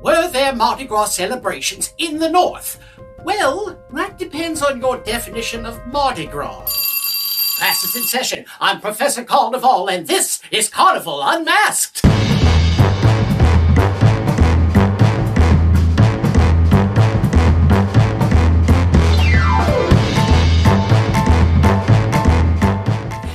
Were there Mardi Gras celebrations in the North? Well, that depends on your definition of Mardi Gras. Class is in session. I'm Professor Carnival, and this is Carnival Unmasked.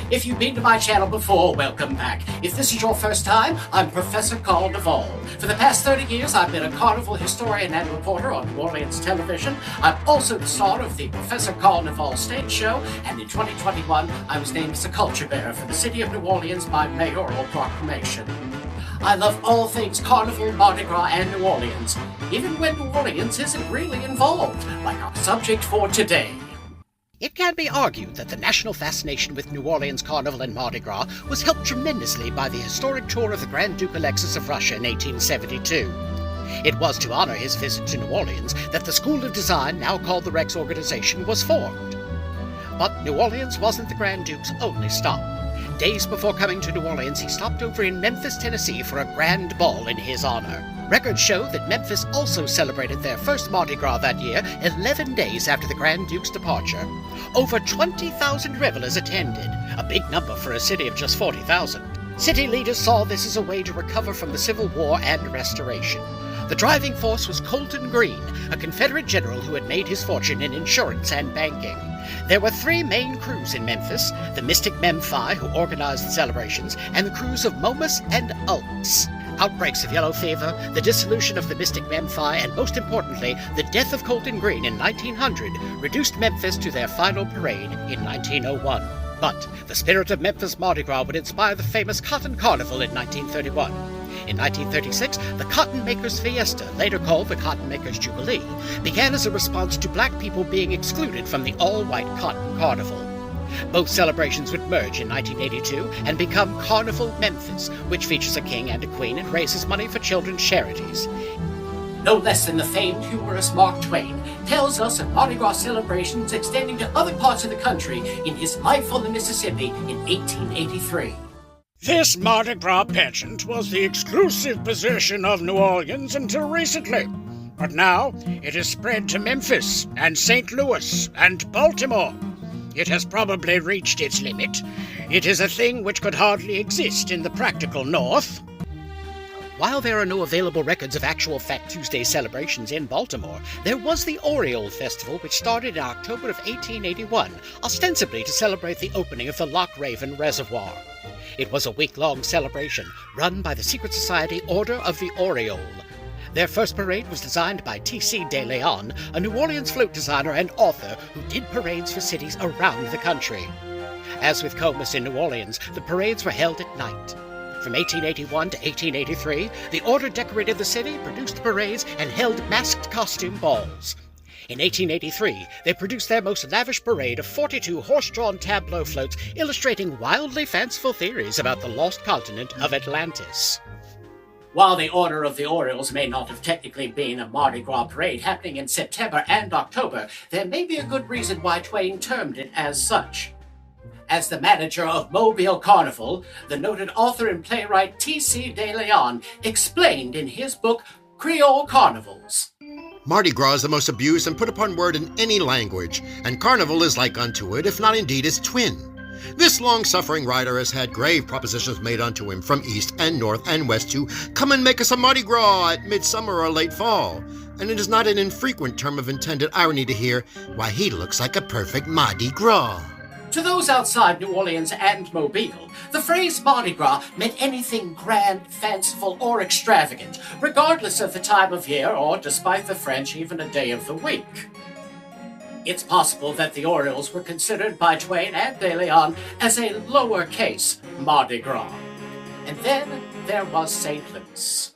If you've been to my channel before, welcome back. If this is your first time, I'm Professor Carnival. For the past 30 years, I've been a carnival historian and reporter on New Orleans television. I'm also the star of the Professor Carnival stage show, and in 2021, I was named as a culture bearer for the city of New Orleans by mayoral proclamation. I love all things Carnival, Mardi Gras, and New Orleans, even when New Orleans isn't really involved, like our subject for today. It can be argued that the national fascination with New Orleans Carnival and Mardi Gras was helped tremendously by the historic tour of the Grand Duke Alexis of Russia in 1872. It was to honor his visit to New Orleans that the School of Design, now called the Rex Organization, was formed. But New Orleans wasn't the Grand Duke's only stop. Days before coming to New Orleans, he stopped over in Memphis, Tennessee for a grand ball in his honor. Records show that Memphis also celebrated their first Mardi Gras that year, 11 days after the Grand Duke's departure. Over 20,000 revelers attended, a big number for a city of just 40,000. City leaders saw this as a way to recover from the Civil War and Restoration. The driving force was Colton Green, a Confederate general who had made his fortune in insurance and banking. There were three main crews in Memphis, the Mystic Memphi, who organized the celebrations, and the crews of Momus and Ulks. Outbreaks of yellow fever, the dissolution of the Mystic Memphi, and most importantly, the death of Colton Green in 1900 reduced Memphis to their final parade in 1901. But the spirit of Memphis Mardi Gras would inspire the famous Cotton Carnival in 1931. In 1936, the Cotton Makers Fiesta, later called the Cotton Makers Jubilee, began as a response to black people being excluded from the all-white Cotton Carnival. Both celebrations would merge in 1982 and become Carnival Memphis, which features a king and a queen and raises money for children's charities. No less than the famed humorist Mark Twain tells us of Mardi Gras celebrations extending to other parts of the country in his Life on the Mississippi in 1883. This Mardi Gras pageant was the exclusive possession of New Orleans until recently, but now it has spread to Memphis and St. Louis and Baltimore. It has probably reached its limit. It is a thing which could hardly exist in the practical North. While there are no available records of actual Fat Tuesday celebrations in Baltimore, there was the Oriole Festival, which started in October of 1881, ostensibly to celebrate the opening of the Loch Raven Reservoir. It was a week-long celebration run by the secret society Order of the Oriole. Their first parade was designed by T.C. De Leon, a New Orleans float designer and author who did parades for cities around the country. As with Comus in New Orleans, the parades were held at night. From 1881 to 1883, the Order decorated the city, produced parades, and held masked costume balls. In 1883, they produced their most lavish parade of 42 horse-drawn tableau floats illustrating wildly fanciful theories about the lost continent of Atlantis. While the Order of the Orioles may not have technically been a Mardi Gras parade happening in September and October, there may be a good reason why Twain termed it as such. As the manager of Mobile Carnival, the noted author and playwright T.C. De Leon explained in his book Creole Carnivals. Mardi Gras is the most abused and put upon word in any language, and Carnival is like unto it, if not indeed its twin. This long-suffering writer has had grave propositions made unto him from east and north and west to come and make us a Mardi Gras at midsummer or late fall, and it is not an infrequent term of intended irony to hear why he looks like a perfect Mardi Gras. To those outside New Orleans and Mobile, the phrase Mardi Gras meant anything grand, fanciful, or extravagant, regardless of the time of year or, despite the French, even a day of the week. It's possible that the Orioles were considered by Twain and De Leon as a lowercase Mardi Gras. And then there was St. Louis.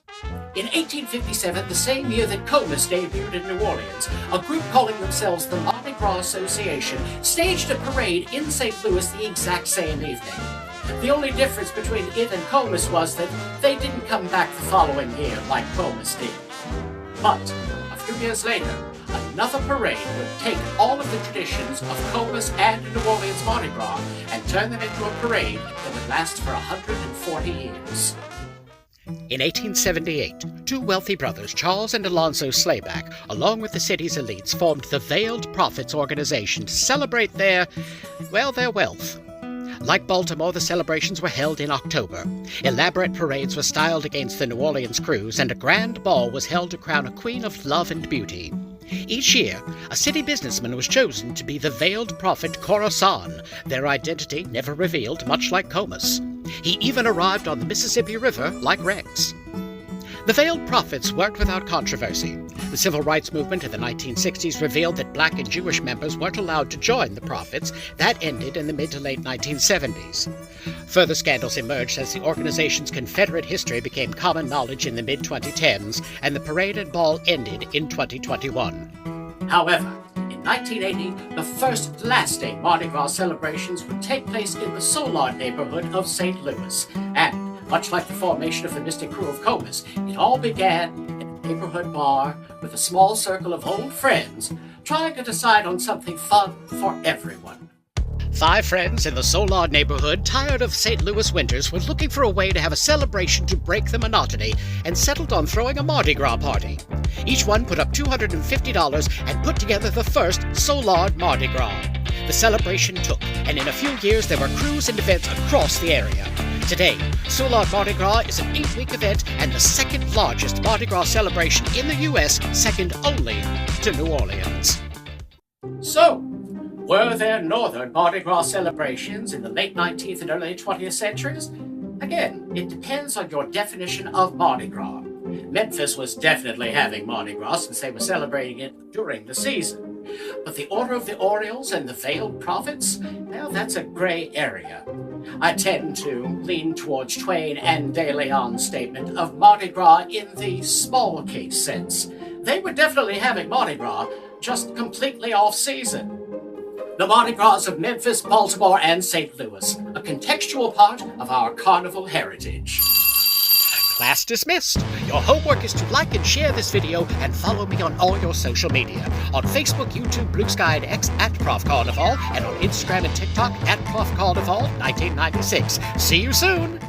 In 1857, the same year that Comus debuted in New Orleans, a group calling themselves the Mardi Gras Association staged a parade in St. Louis the exact same evening. The only difference between it and Comus was that they didn't come back the following year like Comus did. But a few years later, another parade would take all of the traditions of Comus and New Orleans Mardi Gras and turn them into a parade that would last for 140 years. In 1878, two wealthy brothers, Charles and Alonzo Slayback, along with the city's elites, formed the Veiled Prophets organization to celebrate their wealth. Like Baltimore, the celebrations were held in October. Elaborate parades were styled against the New Orleans crews, and a grand ball was held to crown a queen of love and beauty. Each year, a city businessman was chosen to be the Veiled Prophet Khorasan, their identity never revealed, much like Comus. He even arrived on the Mississippi River like Rex. The Veiled Prophets worked without controversy. The civil rights movement in the 1960s revealed that black and Jewish members weren't allowed to join the Prophets. That ended in the mid to late 1970s. Further scandals emerged as the organization's Confederate history became common knowledge in the mid-2010s, and the parade and ball ended in 2021. However, in 1980, the first lasting Mardi Gras celebrations would take place in the Soulard neighborhood of St. Louis, and much like the formation of the Mystic Crew of Comus, it all began in a neighborhood bar with a small circle of old friends trying to decide on something fun for everyone. 5 friends in the Soulard neighborhood, tired of St. Louis winters, were looking for a way to have a celebration to break the monotony and settled on throwing a Mardi Gras party. Each one put up $250 and put together the first Soulard Mardi Gras. The celebration took, and in a few years there were crews and events across the area. Today, Soulard Mardi Gras is an 8-week event and the second largest Mardi Gras celebration in the U.S., second only to New Orleans. So, were there northern Mardi Gras celebrations in the late 19th and early 20th centuries? Again, it depends on your definition of Mardi Gras. Memphis was definitely having Mardi Gras since they were celebrating it during the season. But the Order of the Orioles and the Veiled Prophets, well, that's a gray area. I tend to lean towards Twain and De Leon's statement of Mardi Gras in the small case sense. They were definitely having Mardi Gras, just completely off-season. The Mardi Gras of Memphis, Baltimore, and St. Louis, a contextual part of our carnival heritage. Class dismissed. Your homework is to like and share this video and follow me on all your social media. On Facebook, YouTube, Blue Sky, and X at Prof Carnival, and on Instagram and TikTok at Prof Carnival 1996. See you soon!